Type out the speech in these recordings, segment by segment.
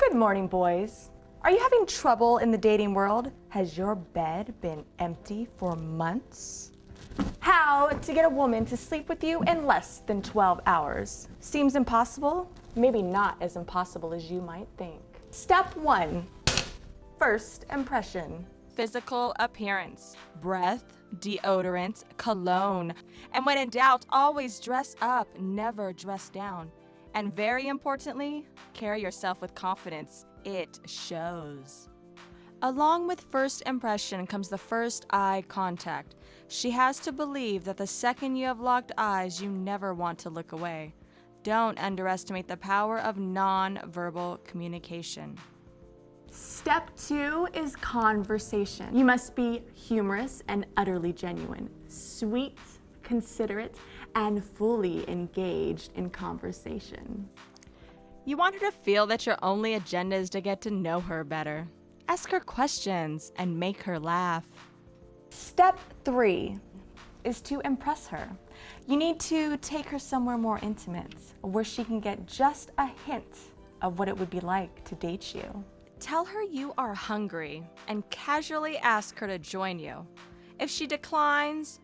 Good morning, boys. Are you having trouble in the dating world? Has your bed been empty for months? How to get a woman to sleep with you in less than 12 hours. Seems impossible? Maybe not as impossible as you might think. Step 1, first impression. Physical appearance, breath, deodorant, cologne. And when in doubt, always dress up, never dress down. And very importantly, carry yourself with confidence. It shows. Along with first impression comes the first eye contact. She has to believe that the second you have locked eyes, you never want to look away. Don't underestimate the power of non-verbal communication. Step 2 is conversation. You must be humorous and utterly genuine, sweet, considerate, and fully engaged in conversation. You want her to feel that your only agenda is to get to know her better. Ask her questions and make her laugh. Step 3 is to impress her. You need to take her somewhere more intimate, where she can get just a hint of what it would be like to date you. Tell her you are hungry and casually ask her to join you. If she declines,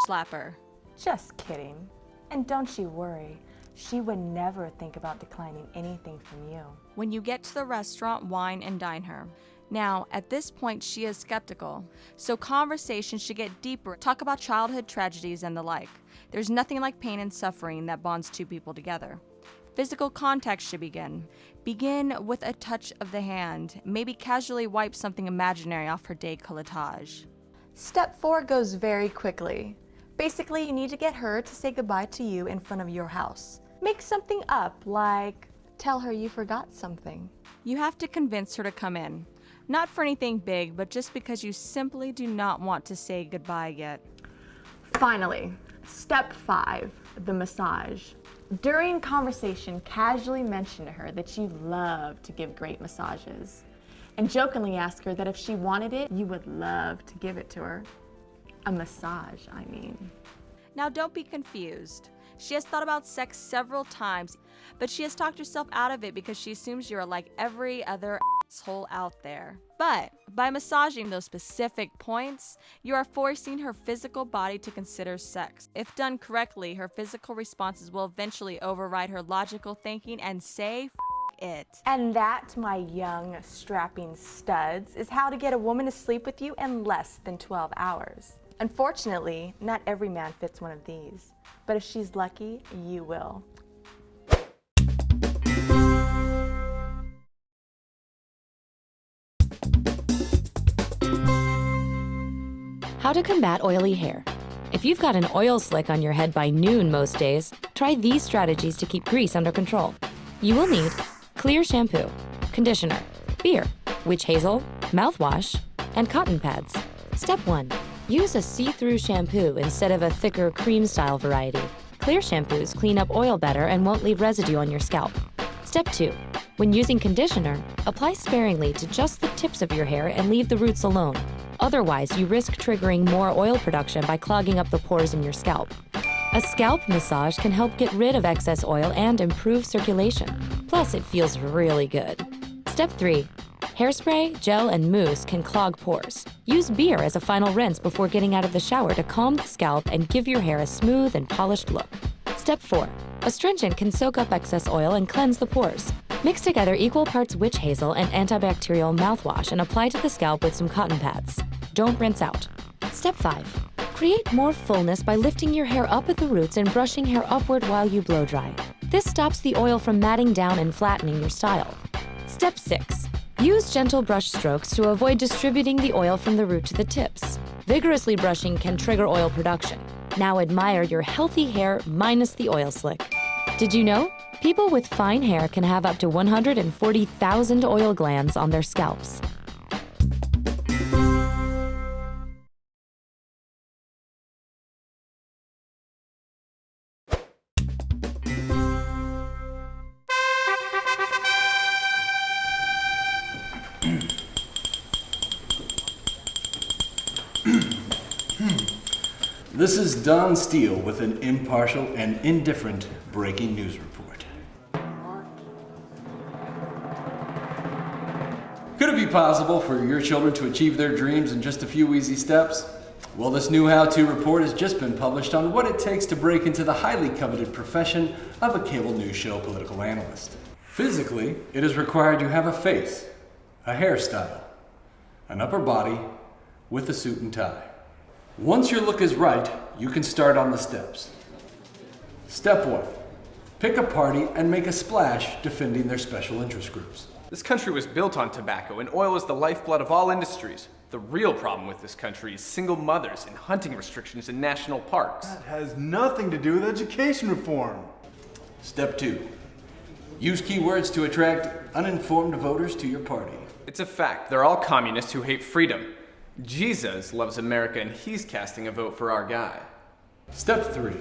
slap her. Just kidding. And don't you worry, she would never think about declining anything from you. When you get to the restaurant, wine and dine her. Now, at this point, she is skeptical, so conversation should get deeper. Talk about childhood tragedies and the like. There's nothing like pain and suffering that bonds two people together. Physical contact should begin. Begin with a touch of the hand. Maybe casually wipe something imaginary off her décolletage. Step 4 goes very quickly. Basically, you need to get her to say goodbye to you in front of your house. Make something up, like tell her you forgot something. You have to convince her to come in. Not for anything big, but just because you simply do not want to say goodbye yet. Finally, step 5, the massage. During conversation, casually mention to her that you love to give great massages. And jokingly ask her that if she wanted it, you would love to give it to her. A massage, I mean. Now don't be confused. She has thought about sex several times, but she has talked herself out of it because she assumes you are like every other asshole out there. But by massaging those specific points, you are forcing her physical body to consider sex. If done correctly, her physical responses will eventually override her logical thinking and say, it. And that, my young, strapping studs, is how to get a woman to sleep with you in less than 12 hours. Unfortunately, not every man fits one of these, but if she's lucky, you will. How to combat oily hair. If you've got an oil slick on your head by noon most days, try these strategies to keep grease under control. You will need clear shampoo, conditioner, beer, witch hazel, mouthwash, and cotton pads. Step 1. Use a see-through shampoo instead of a thicker cream-style variety. Clear shampoos clean up oil better and won't leave residue on your scalp. Step 2. When using conditioner, apply sparingly to just the tips of your hair and leave the roots alone. Otherwise, you risk triggering more oil production by clogging up the pores in your scalp. A scalp massage can help get rid of excess oil and improve circulation. Plus, it feels really good. Step 3. Hairspray, gel, and mousse can clog pores. Use beer as a final rinse before getting out of the shower to calm the scalp and give your hair a smooth and polished look. Step 4. Astringent can soak up excess oil and cleanse the pores. Mix together equal parts witch hazel and antibacterial mouthwash and apply to the scalp with some cotton pads. Don't rinse out. Step 5. Create more fullness by lifting your hair up at the roots and brushing hair upward while you blow dry. This stops the oil from matting down and flattening your style. Step 6. Use gentle brush strokes to avoid distributing the oil from the root to the tips. Vigorously brushing can trigger oil production. Now admire your healthy hair minus the oil slick. Did you know? People with fine hair can have up to 140,000 oil glands on their scalps. This is Don Steele with an impartial and indifferent breaking news report. possible for your children to achieve their dreams in just a few easy steps? Well, this new how-to report has just been published on what it takes to break into the highly coveted profession of a cable news show political analyst. Physically, it is required you have a face, a hairstyle, an upper body, with a suit and tie. Once your look is right, you can start on the steps. Step 1. Pick a party and make a splash defending their special interest groups. This country was built on tobacco, and oil is the lifeblood of all industries. The real problem with this country is single mothers and hunting restrictions in national parks. That has nothing to do with education reform. Step 2. Use keywords to attract uninformed voters to your party. It's a fact, they're all communists who hate freedom. Jesus loves America, and he's casting a vote for our guy. Step 3.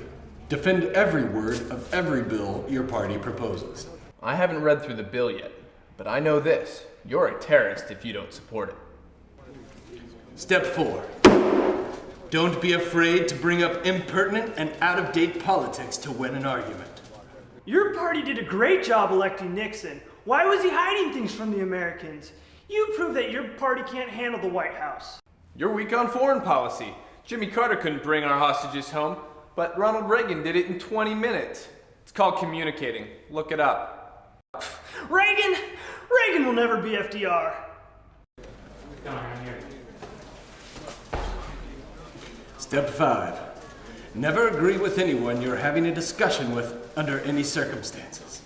Defend every word of every bill your party proposes. I haven't read through the bill yet, but I know this. You're a terrorist if you don't support it. Step 4. Don't be afraid to bring up impertinent and out-of-date politics to win an argument. Your party did a great job electing Nixon. Why was he hiding things from the Americans? You prove that your party can't handle the White House. You're weak on foreign policy. Jimmy Carter couldn't bring our hostages home, but Ronald Reagan did it in 20 minutes. It's called communicating. Look it up. Reagan will never be FDR. Step 5. Never agree with anyone you're having a discussion with under any circumstances.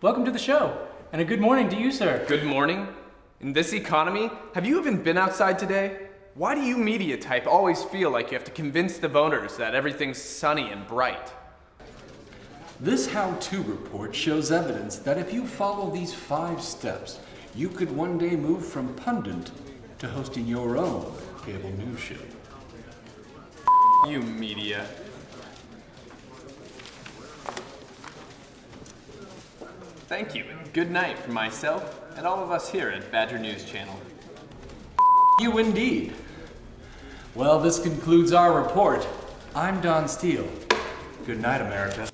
Welcome to the show, and a good morning to you, sir. Good morning. In this economy, have you even been outside today? Why do you media type always feel like you have to convince the voters that everything's sunny and bright? This how-to report shows evidence that if you follow these 5 steps, you could one day move from pundit to hosting your own cable news show. You media. Thank you, and good night from myself and all of us here at Badger News Channel. You indeed. Well, this concludes our report. I'm Don Steele. Good night, America.